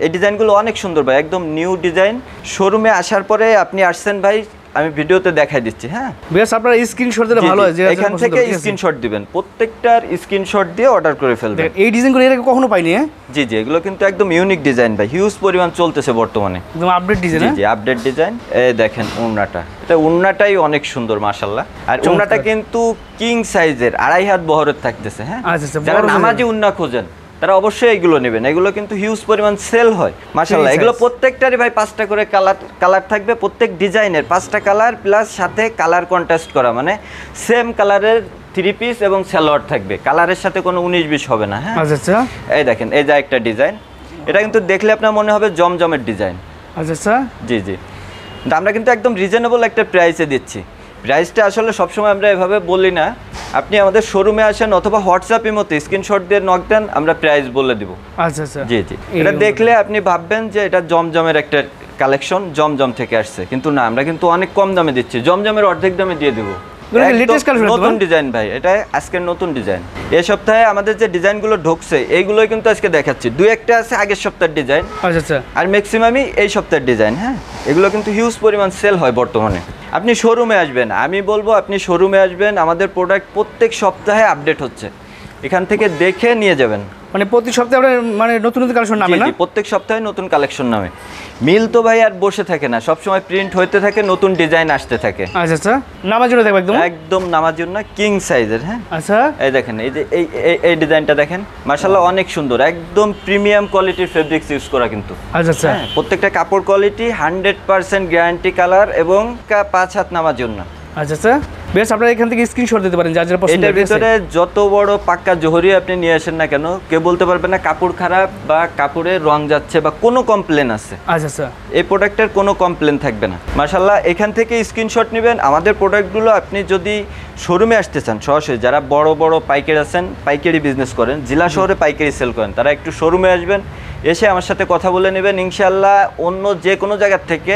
এই ডিজাইনগুলো অনেক সুন্দর ভাই, একদম নিউ ডিজাইন। শোরুমে আসার পরে আপনি আসছেন ভাই, আমি ভিডিওতে দেখাই দিচ্ছি। হ্যাঁ, বেশ আপনারা স্ক্রিনশট দিলে ভালো হয়, যে এখান থেকে স্ক্রিনশট দিবেন, প্রত্যেকটার স্ক্রিনশট দিয়ে অর্ডার করে ফেলবেন। এই ডিজাইনগুলো এর আগে কখনো পাইনি। হ্যাঁ, জি জি, এগুলো কিন্তু একদম ইউনিক ডিজাইন ভাই, হিউজ পরিমাণ চলতেছে বর্তমানে, একদম আপডেট ডিজাইন। জি জি, আপডেট ডিজাইন। এই দেখেন উন্নাটা, এটা উন্নাটাই অনেক সুন্দর মাশাআল্লাহ। আর উন্নাটা কিন্তু কিং সাইজের 2.5 হাত বহরের থাকতেছে। হ্যাঁ, যারা নামাজি উন্না খোঁজেন তারা অবশ্যই এগুলো নেবেন। এগুলো কিন্তু হিউজ পরিমাণ সেল হয় মাশাআল্লাহ। এগুলো প্রত্যেকটারই ভাই 5টা করে কালার থাকবে, প্রত্যেক ডিজাইনের 5টা কালার প্লাস সাথে কালার কন্ট্রাস্ট করা, মানে সেম কালারের 3 পিস এবং সালোয়ার থাকবে, কালারের সাথে কোনো 19-20 হবে না। হ্যাঁ আচ্ছা, এই দেখেন, এই যে একটা ডিজাইন, এটা কিন্তু দেখলে আপনার মনে হবে জমজমের ডিজাইন। আচ্ছা, জি জি, আমরা কিন্তু একদম রিজনেবল একটা প্রাইসে দিচ্ছি। প্রাইসটা আসলে সবসময় আমরা এভাবে বলি না, আপনি আমাদের শোরুমে আসেন অথবা হোয়াটসঅ্যাপ ইমোতে স্ক্রিনশট দিয়ে নক দেন, আমরা প্রাইস বলে দিব। আচ্ছা আচ্ছা, জি জি, এটা দেখলে আপনি ভাববেন যে এটা জমজমের একটা কালেকশন, জমজম থেকে আসছে, কিন্তু না, আমরা কিন্তু অনেক কম দামে দিচ্ছি, জমজমের অর্ধেক দামে দিয়ে দেবো। নতুন ডিজাইন ভাই, এটা আজকের নতুন ডিজাইন। এই সপ্তাহে আমাদের যে ডিজাইনগুলো ঢুকছে এইগুলোই কিন্তু আজকে দেখাচ্ছি, 2-1টা আছে আগের সপ্তাহের ডিজাইন, আচ্ছা, আর ম্যাক্সিমামই এই সপ্তাহের ডিজাইন। হ্যাঁ, এগুলো কিন্তু হিউজ পরিমাণ সেল হয় বর্তমানে। আপনি শোরুমে আসবেন, আমি বলবো আপনি শোরুমে আসবেন, আমাদের প্রোডাক্ট প্রত্যেক সপ্তাহে আপডেট হচ্ছে, এখান থেকে দেখে নিয়ে যাবেন। মানে প্রতি সপ্তাহে আপনার মানে নতুন নতুন কালেকশন নামে না? প্রত্যেক সপ্তাহে নতুন কালেকশন নামে। মিল তো ভাই আর বসে থাকে না, সবসময় প্রিন্ট হইতে থাকে, নতুন ডিজাইন আসতে থাকে। আচ্ছা আচ্ছা, নামার জন্য দেখবেন একদম একদম নামার জন্য কিং সাইজের। হ্যাঁ আচ্ছা, এই দেখেন, এই যে এই ডিজাইনটা দেখেন, মাশাআল্লাহ অনেক সুন্দর, একদম প্রিমিয়াম কোয়ালিটির ফেব্রিক্স ইউজ করা কিন্তু। আচ্ছা আচ্ছা, প্রত্যেকটা কাপড় কোয়ালিটি 100% গ্যারান্টি কালার এবং 5 হাত নামার জন্য। আচ্ছা আচ্ছা, বেশ, আপনারা এখান থেকে স্ক্রিনশট দিতে পারেন যার যার পছন্দ। এটার ভিতরে যত বড় পাক্কা জোহরি আপনি নিয়ে আসেন না কেন, কেউ বলতে পারবে না কাপড় খারাপ বা কাপড়ের রং যাচ্ছে বা কোনো কমপ্লেন আছে। আচ্ছা আচ্ছা, এই প্রোডাক্টের কোনো কমপ্লেন থাকবে না মাশাআল্লাহ। এখান থেকে স্ক্রিনশট নেবেন। আমাদের প্রোডাক্টগুলো আপনি যদি শোরুমে আসতে চান সরাসরি, যারা বড় বড় পাইকারি আছেন, পাইকারি বিজনেস করেন, জেলা শহরে পাইকারি সেল করেন, তারা একটু শোরুমে আসবেন, এসে আমার সাথে কথা বলে নেবেন, ইনশাআল্লাহ অন্য যে কোনো জায়গার থেকে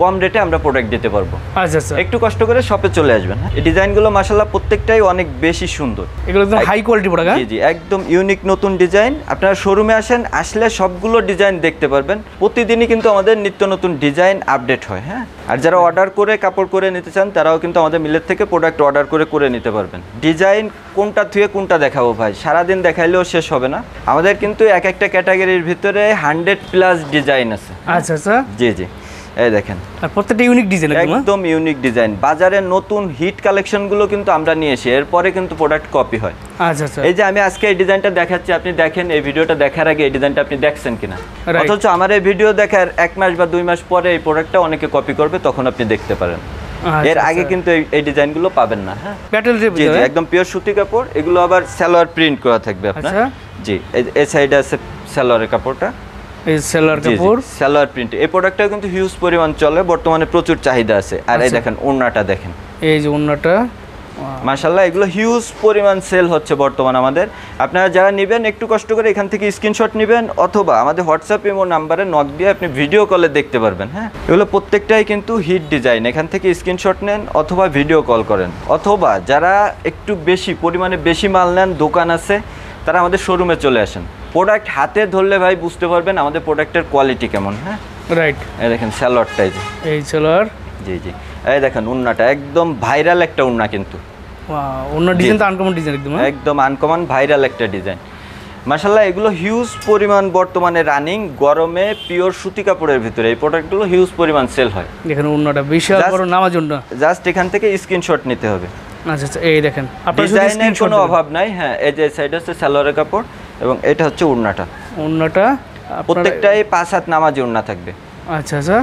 কম রেটে আমরা প্রোডাক্ট দিতে পারবো। আচ্ছা আচ্ছা, একটু কষ্ট করে শপে চলে আসবেন। এই ডিজাইনগুলো মাশাআল্লাহ প্রত্যেকটাই অনেক বেশি সুন্দর, এগুলো একদম হাই কোয়ালিটি প্রোডাক্ট। জি জি, একদম ইউনিক নতুন ডিজাইন। আপনারা শোরুমে আসেন, আসলে সবগুলো ডিজাইন দেখতে পারবেন। প্রতিদিনই কিন্তু আমাদের নিত্য নতুন ডিজাইন আপডেট হয়। হ্যাঁ, আর যারা অর্ডার করে কাপড় করে নিতে চান, তারাও কিন্তু আমাদের মিলের থেকে প্রোডাক্ট অর্ডার করে নিতে পারবেন। ডিজাইন কোনটা থুয়ে কোনটা দেখাবো ভাই, সারাদিন দেখাইলেও শেষ হবে না। আমাদের কিন্তু এক একটা ক্যাটাগরির ভিতরে 100+ ডিজাইন আছে। আচ্ছা আচ্ছা, জি জি, এই দেখেন, আর প্রত্যেকটা ইউনিক ডিজাইন, একদম ইউনিক ডিজাইন। বাজারে নতুন হিট কালেকশনগুলো কিন্তু আমরা নিয়ে এসে এরপরে কিন্তু প্রোডাক্ট কপি হয়। আচ্ছা আচ্ছা, এই যে আমি আজকে এই ডিজাইনটা দেখাচ্ছি, আপনি দেখেন, এই ভিডিওটা দেখার আগে এই ডিজাইনটা আপনি দেখছেন কিনা, অথচ আমার এই ভিডিও দেখার 1 মাস বা 2 মাস পরে এই প্রোডাক্টটা অনেকে কপি করবে, তখন আপনি দেখতে পারেন। এর আগে কিন্তু এই ডিজাইনগুলো পাবেন না। হ্যাঁ, জি জি, একদম পিওর সুতি কাপড়। এগুলো আবার সালোয়ার প্রিন্ট করা থাকবে আপনার। জি, এই সাইডে আছে সালোয়ারের কাপড়টা, এই সালোয়ার কাপড়, সালোয়ার প্রিন্ট। এই প্রোডাক্টটা কিন্তু হিউজ পরিমাণ চলে, বর্তমানে প্রচুর চাহিদা আছে। আর এই দেখেন ওড়নাটা দেখেন, এই যে ওড়নাটা, মাশাআল্লাহ এগুলো হিউজ পরিমাণ সেল হচ্ছে বর্তমানে আমাদের। আপনারা যারা নেবেন একটু কষ্ট করে এখান থেকে স্ক্রিনশট নেবেন, অথবা আমাদের হোয়াটসঅ্যাপ ইমো নাম্বারে নক দিয়ে আপনি ভিডিও কলে দেখতে পারবেন। হ্যাঁ, এগুলো প্রত্যেকটাই কিন্তু হিট ডিজাইন। এখান থেকে স্ক্রিনশট নেন অথবা ভিডিও কল করেন, অথবা যারা একটু বেশি পরিমাণে বেশি মাল নেন, দোকান আছে, তারা আমাদের শোরুমে চলে আসেন। প্রোডাক্ট হাতে ধরলে ভাই বুঝতে পারবেন আমাদের প্রোডাক্টের কোয়ালিটি কেমন। হ্যাঁ রাইট, এই দেখেন সালোয়ারটাই, যে এই সালোয়ার, জি জি, এই দেখেন ওড়নাটা, একদম ভাইরাল একটা ওড়না কিন্তু। ওড়নার ডিজাইনটা আনকমন ডিজাইন, একদম আনকমন ভাইরাল একটা ডিজাইন মাশাআল্লাহ। এগুলো হিউজ পরিমাণ বর্তমানে রানিং, গরমে পিওর সুতি কাপড়ের ভিতরে এই প্রোডাক্টগুলো হিউজ পরিমাণ সেল হয়। দেখেন ওড়নাটা বিশাল বড়, নামার জন্য জাস্ট এখান থেকে স্ক্রিনশট নিতে হবে। আচ্ছা আচ্ছা, এই দেখেন, আপনার ডিজাইনের কোনো অভাব নাই। হ্যাঁ, এই যে সাইড হচ্ছে সালোয়ারের কাপড় এবং এটা হচ্ছে ওড়নাটা। ওড়নাটা প্রত্যেকটাই 5 হাত নামাজি ওড়না থাকবে। আচ্ছা আচ্ছা,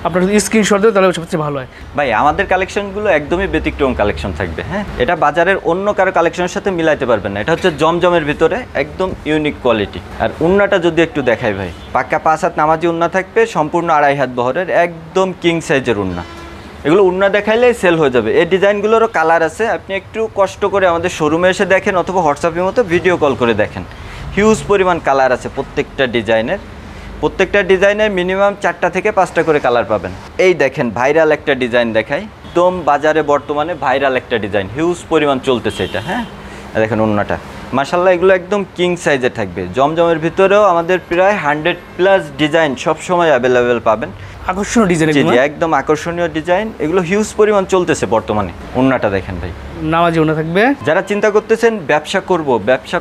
আপনার যদি স্ক্রিনশট দেন তাহলে সবচেয়ে ভালো হয় ভাই। আমাদের কালেকশনগুলো একদমই ব্যতিক্রম কালেকশন থাকবে। হ্যাঁ, এটা বাজারের অন্য কারো কালেকশনের সাথে মিলাইতে পারবেন না। এটা হচ্ছে জমজমের ভিতরে একদম ইউনিক কোয়ালিটি। আর ওড়নাটা যদি একটু দেখাই ভাই, পাক্কা 5 হাত নামাজি ওড়না থাকবে, সম্পূর্ণ 2.5 হাত বহরের, একদম কিং সাইজের ওড়না। এগুলো ওড়না দেখাইলেই সেল হয়ে যাবে। এই ডিজাইনগুলোরও কালার আছে, আপনি একটু কষ্ট করে আমাদের শোরুমে এসে দেখেন, অথবা হোয়াটসঅ্যাপের মতো ভিডিও কল করে দেখেন। হিউজ পরিমাণ কালার আছে প্রত্যেকটা ডিজাইনের মিনিমাম 4টা থেকে 5টা করে কালার পাবেন। এই দেখেন ভাইরাল একটা ডিজাইন দেখাই, একদম বাজারে বর্তমানে ভাইরাল একটা ডিজাইন, হিউজ পরিমাণ চলতেছে এটা। হ্যাঁ, দেখেন ওড়নাটা মাশাআল্লাহ, এগুলো একদম কিং সাইজে থাকবে। জমজমের ভিতরেও আমাদের প্রায় 100+ ডিজাইন সবসময় অ্যাভেলেবেল পাবেন। আকর্ষণীয় ডিজাইন, জি জি, একদম আকর্ষণীয় ডিজাইন। এগুলো হিউজ পরিমাণ চলতেছে বর্তমানে। ওড়নাটা দেখেন ভাই, নামাজি ওনা থাকবে। যারা চিন্তা করতেছেন ব্যবসা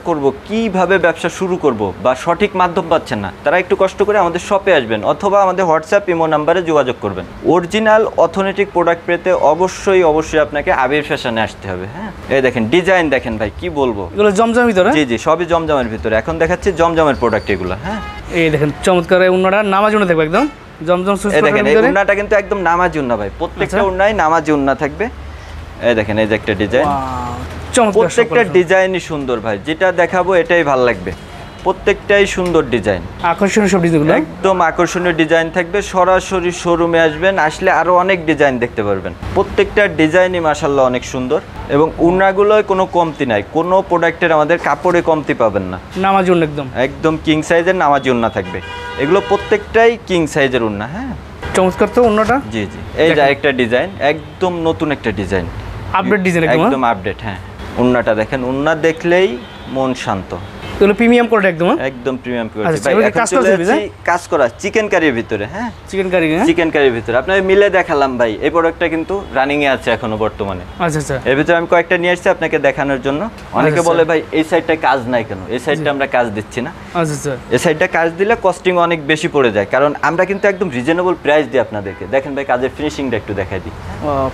করব কিভাবে ব্যবসা শুরু করব বা সঠিক মাধ্যম পাচ্ছেন না, তারা একটু কষ্ট করে আমাদের শপে আসবেন অথবা আমাদের হোয়াটসঅ্যাপ ইমো নাম্বারে যোগাযোগ করবেন। অরিজিনাল অথেন্টিক প্রোডাক্ট পেতে অবশ্যই আপনাকে আবির ফ্যাশনে আসতে হবে। হ্যাঁ, এই দেখেন ডিজাইন দেখেন ভাই, কি বলবো, এগুলো জমজমের ভিতরে। জি সবই জমজমের ভিতরে। এখন দেখাচ্ছি জমজমের প্রোডাক্ট এগুলো। হ্যাঁ, এই দেখেন চমৎকার ওনাটা নামাজি ওনা থাকবে একদম জমজম সুস। এই দেখেন এই উন্নাটা কিন্তু একদম নামাজি উন্না ভাই, প্রত্যেকটা উন্নায় নামাজি উন্না থাকবে। এই দেখেন এই যে একটা ডিজাইন, প্রত্যেকটা ডিজাইনই সুন্দর ভাই, যেটা দেখাবো এটাই ভালো লাগবে, প্রত্যেকটাই সুন্দর ডিজাইন, আকর্ষণীয় সব ডিজাইনগুলো একদম আকর্ষণীয় ডিজাইন থাকবে। সরাসরি শোরুমে আসবেন, আসলে আরো অনেক ডিজাইন দেখতে পারবেন। প্রত্যেকটা ডিজাইনই মাশাআল্লাহ অনেক সুন্দর এবং উন্নাগুলোয় কোনো কমতি নাই, কোনো প্রোডাক্টের আমাদের কাপড়ে কমতি পাবেন না। নামাজি উন্না একদম কিং সাইজের নামাজি উন্না থাকবে, এগুলো প্রত্যেকটাই কিং সাইজের উন্না। হ্যাঁ, চমৎকার তো উন্নাটা। জি এই যে একটা ডিজাইন, একদম নতুন একটা ডিজাইন, আপডেট ডিজাইন একদম আপডেট। হ্যাঁ, উন্নাটা দেখেন, উন্না দেখলেই মন শান্ত, এগুলো প্রিমিয়াম কোয়ালিটি একদম প্রিমিয়াম কোয়ালিটি ভাই। এখন কাজ করা চিকেন কারির ভিতরে। হ্যাঁ, চিকেন কারির ভিতরে আপনাদের মিলে দেখালাম ভাই। এই প্রোডাক্টটা কিন্তু রানিং এ আছে এখনো বর্তমানে। আচ্ছা, এর ভিতরে আমি কয়েকটা নিয়ে আসছি আপনাকে দেখানোর জন্য। অনেকে বলে ভাই এই সাইডটায় কাজ নাই কেন, এই সাইডটা আমরা কাজ দিচ্ছি না। আচ্ছা, এই সাইডটা কাজ দিলে কস্টিং অনেক বেশি পড়ে যায়, কারণ আমরা কিন্তু একদম রিজনেবল প্রাইস দিই আপনাদেরকে। দেখেন ভাই কাজের ফিনিশিংটা একটু দেখাই দিই।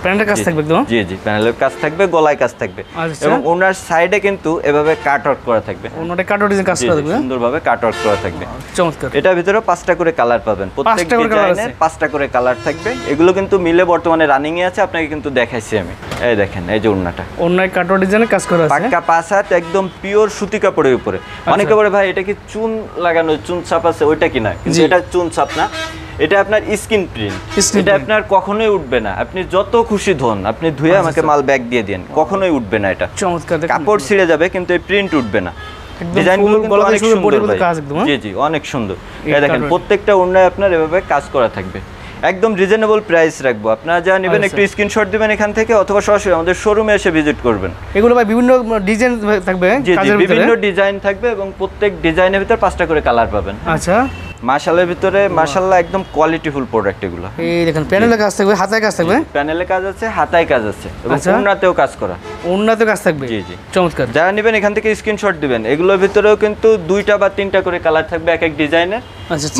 প্যানেলের কাজ থাকবে একদম। জি প্যানেলের কাজ থাকবে, গলায় কাজ থাকবে এবং ওনার সাইডে কিন্তু এভাবে কাট আউট করা থাকবে, ওনাটা কাট আউট ডিজাইন কাজ করা থাকবে, সুন্দরভাবে কাট আউট করা থাকবে। চমৎকার। এটার ভিতরে 5টা করে কালার পাবেন, প্রত্যেক ডিজাইনে 5টা করে কালার থাকবে। এগুলো কিন্তু মিলে বর্তমানে রানিং এ আছে, আপনাকে কিন্তু দেখাইছি আমি। এই দেখেন এই যে ওন্নাটা, ওন্নায় কাট আউট ডিজাইনে কাজ করা আছে, পাক্কা 5 হাত একদম পিওর সুতি কাপড়ের উপরে। অনেকে বলে ভাই এটা কি চুন লাগানো, চুন ছাপ আছে, ওইটা কি না, কিন্তু এটা চুন ছাপ না, এটা আপনার স্কিন প্রিন্ট। এটা আপনার কখনোই উঠবে না, আপনি যত খুশি ধোন, আপনি ধুয়ে আমাকে মাল ব্যাগ দিয়ে দেন, কখনোই উঠবে না। এটা চমৎকার, কাপড় ছিঁড়ে যাবে কিন্তু এই প্রিন্ট উঠবে না। ডিজাইনগুলো কিন্তু অনেক সুন্দর ভাই, জি অনেক সুন্দর। এই দেখেন প্রত্যেকটা ওড়নায় আপনার এভাবে কাজ করা থাকবে, একদম রিজনেবল প্রাইস রাখবো। আপনারা যা নেবেন একটু স্ক্রিনশট দিবেন এখান থেকে, অথবা সরাসরি আমাদের শোরুমে এসে ভিজিট করবেন। এগুলো ভাই বিভিন্ন ডিজাইন থাকবে, বিভিন্ন ডিজাইন থাকবে এবং প্রত্যেক ডিজাইনের ভিতরে 5টা করে কালার পাবেন। আচ্ছা, মাশাআল্লাহর ভিতরে মাশাআল্লাহ একদম কোয়ালিটিফুল প্রোডাক্ট এগুলো। এই দেখেন প্যানেলে কাজ থাকবে, হাতায় কাজ থাকবে, প্যানেলে কাজ আছে, হাতায় কাজ আছে এবং ওড়নাতেও কাজ করা, ওড়নাতেও কাজ থাকবে। জি চমৎকার। যারা নেবেন এখান থেকে স্ক্রিনশট দিবেন। এগুলোর ভিতরেও কিন্তু 2টা বা 3টা করে কালার থাকবে এক এক ডিজাইনের।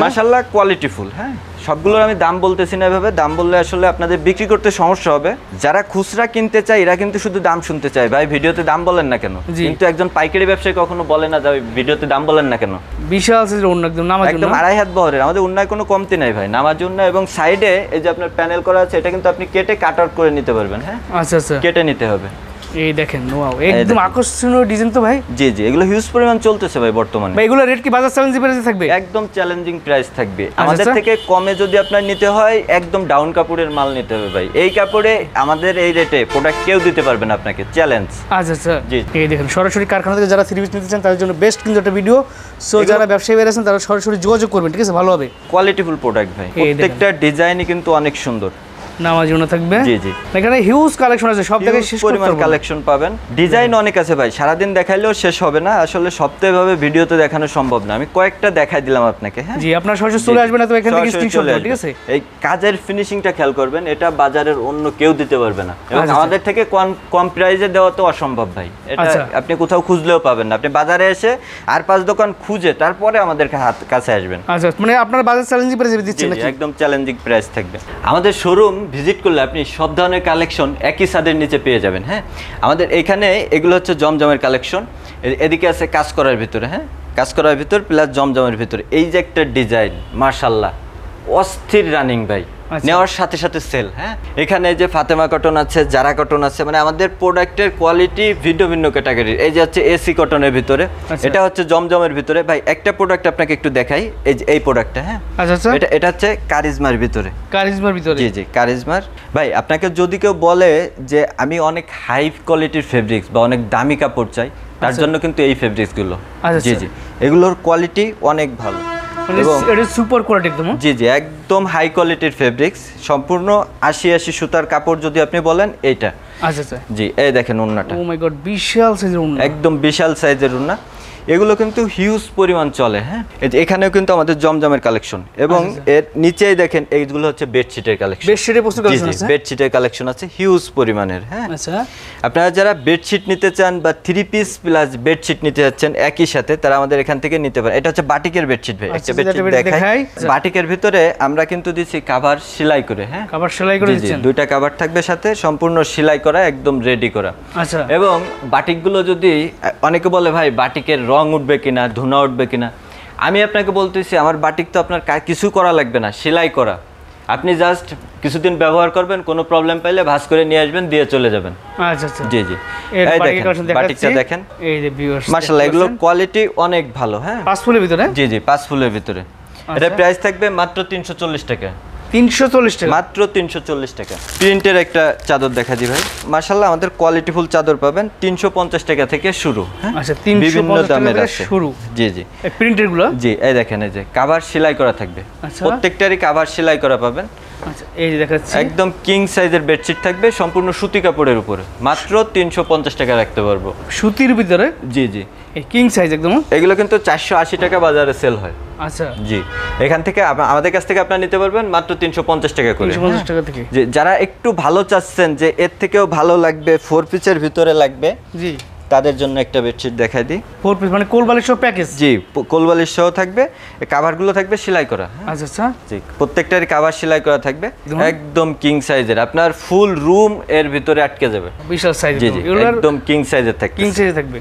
মাশাআল্লাহ কোয়ালিটিফুল। হ্যাঁ, সবগুলোর আমি দাম বলতেছি না এভাবে, দাম বললে আসলে আপনাদের বিক্রি করতে সমস্যা হবে। যারা খুচরা কিনতে চায় এরা কিন্তু শুধু দাম শুনতে চায়, ভাই ভিডিওতে দাম বলেন না কেন, কিন্তু একজন পাইকারি ব্যবসায়ী কখনো বলে না যে ভিডিওতে দাম বলেন না কেন। বিশাল সাইজের ওড়না, একদম নামাজ একদম 2.5 হাত বহরের, আমাদের ওড়নায় কোনো কমতি নাই ভাই, নামাজ ওড়না। এবং সাইডে এই যে আপনার প্যানেল করা আছে, এটা কিন্তু আপনি কেটে কাট আউট করে নিতে পারবেন। হ্যাঁ, আচ্ছা, কেটে নিতে হবে। এই দেখেন ওয়াও, একদম আকর্ষণীয় ডিজাইন তো ভাই। জি এগুলো হিউজ পরিমাণ চলতেছে ভাই বর্তমানে। ভাই এগুলো রেট কি বাজার চ্যালেঞ্জিং প্রাইসে থাকবে? একদম চ্যালেঞ্জিং প্রাইস থাকবে। আমাদের থেকে কমে যদি আপনার নিতে হয়, একদম ডাউন কাপড়ের মাল নিতে হবে ভাই। এই কাপড়ে আমাদের এই রেটে প্রোডাক্ট কেউ দিতে পারবে না আপনাকে, চ্যালেঞ্জ। আচ্ছা, জি এই দেখেন সরাসরি কারখানা থেকে যারা 3 পিস নিতে চান তাদের জন্য বেস্ট কিন্তু একটা ভিডিও। সো যারা ব্যবসায়ী বের আছেন তারা সরাসরি যোগাযোগ করবেন, ঠিক আছে, ভালো হবে। কোয়ালিটিফুল প্রোডাক্ট ভাই, প্রত্যেকটা ডিজাইনই কিন্তু অনেক সুন্দর। নামাজি ওড়না থাকবে, জি এখানে হিউজ কালেকশন আছে, সব জায়গায় শেষ পরিমাণ কালেকশন পাবেন। ডিজাইন অনেক আছে ভাই, সারাদিন দেখাইলেও শেষ হবে না, আসলে সপ্তাহে ভিডিওতে দেখানো সম্ভব না। আমি কয়েকটা দেখাই দিলাম আপনাকে। হ্যাঁ জি, আপনারা সরাসরি চলে আসবেন, তো এখান থেকে স্ক্রিনশট দিন, ঠিক আছে। এই কাজের ফিনিশিংটা খেয়াল করবেন, এটা বাজারের অন্য কেউ দিতে পারবে না এবং আমাদের থেকে কম প্রাইসে দেওয়া তো অসম্ভব ভাই। এটা আপনি কোথাও খুঁজলেও পাবেন না, আপনি বাজারে এসে আর 5 দোকান খুঁজে তারপরে আমাদের কাছে আসবেন। আচ্ছা, মানে আপনারা বাজার চ্যালেঞ্জিং প্রাইসে দিচ্ছেন নাকি? একদম চ্যালেঞ্জিং প্রাইস থাকবে। আমাদের শোরুম ভিজিট করলে আপনি সব ধরনের কালেকশন একই ছাদের নিচে পেয়ে যাবেন। হ্যাঁ, আমাদের এখানে এগুলো হচ্ছে জমজমের কালেকশন, এদিকে আছে কাজ করার ভিতরে। হ্যাঁ, কাজ করার ভিতর প্লাস জমজমের ভিতরে। এই যে একটা ডিজাইন মাশাআল্লাহ অস্থির রানিং ভাই, নেওয়ার সাথে সাথে সেল। হ্যাঁ, এখানে যে ফাতেমা কটন আছে, জারা কটন আছে, মানে আমাদের প্রোডাক্টের কোয়ালিটি ভিন্ন ভিন্ন ক্যাটাগরির। এই যে হচ্ছে এসি কটনের ভিতরে, এটা হচ্ছে জমজমের ভিতরে। ভাই একটা প্রোডাক্ট আপনাকে একটু দেখাই, এই যে এই প্রোডাক্টটা। হ্যাঁ, এটা হচ্ছে কারিজমার ভিতরে। জি কারিজমার। ভাই আপনাকে যদি কেউ বলে যে আমি অনেক হাই কোয়ালিটির ফেব্রিক্স বা অনেক দামি কাপড় চাই, তার জন্য কিন্তু এই ফেব্রিক্সগুলো। জি এগুলোর কোয়ালিটি অনেক ভালো এবং এটা সুপার কোয়ালিটি একদম। জি একদম হাই কোয়ালিটির ফেব্রিক্স, সম্পূর্ণ 80 সুতার কাপড় যদি আপনি বলেন এইটা। আচ্ছা জি এই দেখেন ওন্নাটা, ও মাই গড, বিশাল সাইজের ওন্না, একদম বিশাল সাইজের ওন্না। এগুলো কিন্তু হিউজ পরিমাণ চলে। হ্যাঁ, এই যে এখানেও কিন্তু আমাদের জমজমের কালেকশন, এবং এর নিচেই দেখেন এইগুলো হচ্ছে বেডশিটের কালেকশন। বেডশিটের প্রচুর কালেকশন আছে, বেডশিটের কালেকশন আছে হিউজ পরিমাণের। হ্যাঁ, আচ্ছা, আপনারা যারা বেডশিট নিতে চান বা 3 পিস প্লাস বেডশিট নিতে যাচ্ছেন একই সাথে, তারা আমাদের এখান থেকে নিতে পারেন। এটা হচ্ছে বাটিকের বেডশিট ভাই, একটা বেডশিট দেখাই। বাটিকের ভিতরে আমরা কিন্তু দিছি কভার সেলাই করে। হ্যাঁ, কভার সেলাই করে দিচ্ছেন, দুইটা কভার থাকবে সাথে, সম্পূর্ণ সেলাই করা, একদম রেডি করা। আচ্ছা, এবং বাটিকগুলো যদি অনেকে বলে ভাই বাটিকের রং উঠবে কিনা, ধুনা উঠবে কিনা, আমি আপনাকে বলতেছি আমার বাটিক তো আপনার কিছু করা লাগবে না, সেলাই করা। আপনি জাস্ট কিছুদিন ব্যবহার করবেন, কোনো প্রবলেম পাইলে ভাঁজ করে নিয়ে আসবেন, দিয়ে চলে যাবেন। আচ্ছা আচ্ছা, জি জি, এর এই বাটিকের কালেকশন দেখেন, বাটিকটা দেখেন, এই যে ভিউয়ার্স মাশাআল্লাহ এগুলো কোয়ালিটি অনেক ভালো। হ্যাঁ, 5 ফুলের ভিতরে, জি জি, 5 ফুলের ভিতরে। এটা প্রাইস থাকবে মাত্র 340 টাকা। 340 টাকা, মাত্র 340 টাকা। প্রিন্টের একটা চাদর দেখা দিই ভাই, মাশাআল্লাহ আমাদের কোয়ালিটিফুল চাদর পাবেন 350 টাকা থেকে শুরু। হ্যাঁ, আচ্ছা, বিভিন্ন 350 টাকা দামের থেকে আছে শুরু। জি জি, এই প্রিন্টের গুলো, জি এই দেখেন, এই যে কভার সেলাই করা থাকবে, আচ্ছা, প্রত্যেকটারই কভার সেলাই করা পাবেন। আচ্ছা, এই যে দেখাচ্ছি একদম কিং সাইজের বেডশিট থাকবে, সম্পূর্ণ সুতি কাপড়ের উপরে, মাত্র 350 টাকা রাখতে পারবো। সুতির ভিতরে, জি জি, এই কিং সাইজ একদম। এগুলো কিন্তু 480 টাকা বাজারে সেল হয়। আচ্ছা, জি, এখান থেকে আমাদের কাছ থেকে আপনারা নিতে পারবেন মাত্র 350 টাকা করে। 350 টাকা থেকে। যে যারা একটু ভালো চাচ্ছেন যে এর থেকেও ভালো লাগবে, 4 পিসের ভিতরে লাগবে, জি, তাদের জন্য একটা বেডশিট দেখাই দিই। 4 পিস মানে কোলবালিশ সহ প্যাকেজ। জি, কোলবালিশ সহ থাকবে, এই কভারগুলো থাকবে সেলাই করা। আচ্ছা আচ্ছা, জি, প্রত্যেকটারই কভার সেলাই করা থাকবে, একদম কিং সাইজের, আপনার ফুল রুম এর ভিতরে আটকে যাবে। বিশাল সাইজ, জি জি, একদম কিং সাইজের থাকবে। কিং সাইজে থাকবে।